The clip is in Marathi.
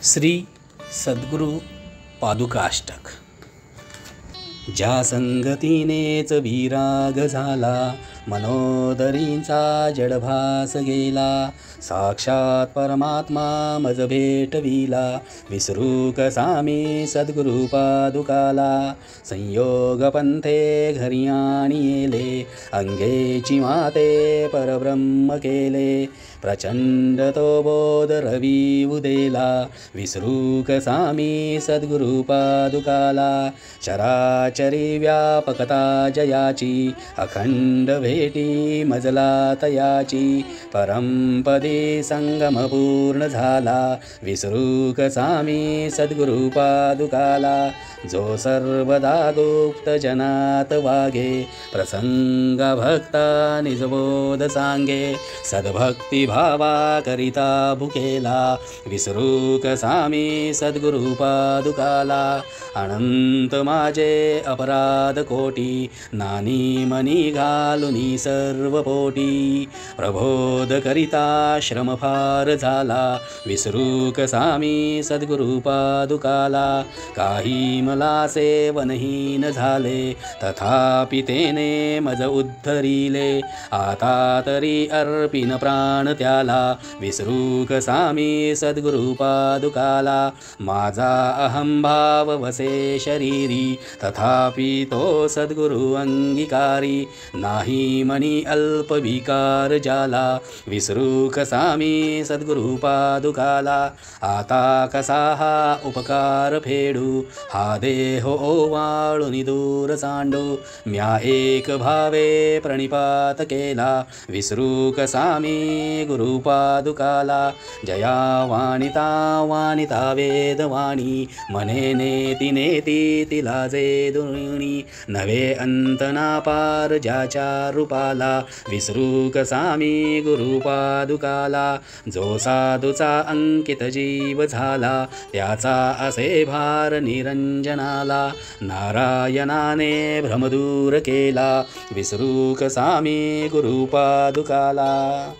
श्री सद्गुरु पादुकाष्टक। ज्या संगतीनेच विराग झाला, मनोदरींचा जडभास गेला, साक्षात परमात्मा मज भेटविला, विसरू कसा मी सद्गुरु पादुकाला। संयोग पंथे घरी आणिले, अंगेची माते परब्रह्म केले, प्रचंड तो बोध रवी उदेला, विसरू कसा मी सद्गुरु पादुकाला। चराचरी व्यापकता जयाची, अखंड भेटी मजला तयाची, परमपदी संगम पूर्ण झाला, विसरू कसा मी सद्गुरु पादुकाला। जो सर्वदा गुप्त जनात वागे, प्रसंग भक्ता निजबोध सांगे, सद्भक्ती भावा करिता भुकेला, विसरू कसा मी सद्गुरु पादुकाला। अनंत माझे अपराध कोटी, नानी मनी घालुनी सर्व पोटी, प्रबोध करिता श्रम फार झाला, विसरू कसा मी सद्गुरु पादुकाला। काही मला सेवनहीन झाले, तथापि तेने मज उद्धरिले, आता तरी अर्पिन प्राण त्याला, विसरू कसा मी सद्गुरु पादुकाला। माझा अहंभाव वसे शरीरी, तथापि तो सद्गुरु अंगीकारी, नाही मनी अल्प विकार जाला, विसरू कसा मी सद्गुरु पादुकाला। आता कसा हा उपकार फेडू, हा देह ओवाळून दूर सांडू, म्या एक भावे प्रणिपात केला, विसरू कसा मी गुरु पादुकाला। जया वाणिता वाणिता वेदवाणी, मने नेती नेती तिला जे दुर्णी, नवे अंत ना पार ज्याच्या रूपाला, विसरू कसा मी गुरु पादुकाला। जो साधूचा अंकित जीव झाला, त्याचा असे भार निरंजनाला, नारायणाने भ्रमदूर केला, विसरू कसा मी गुरु पादुकाला।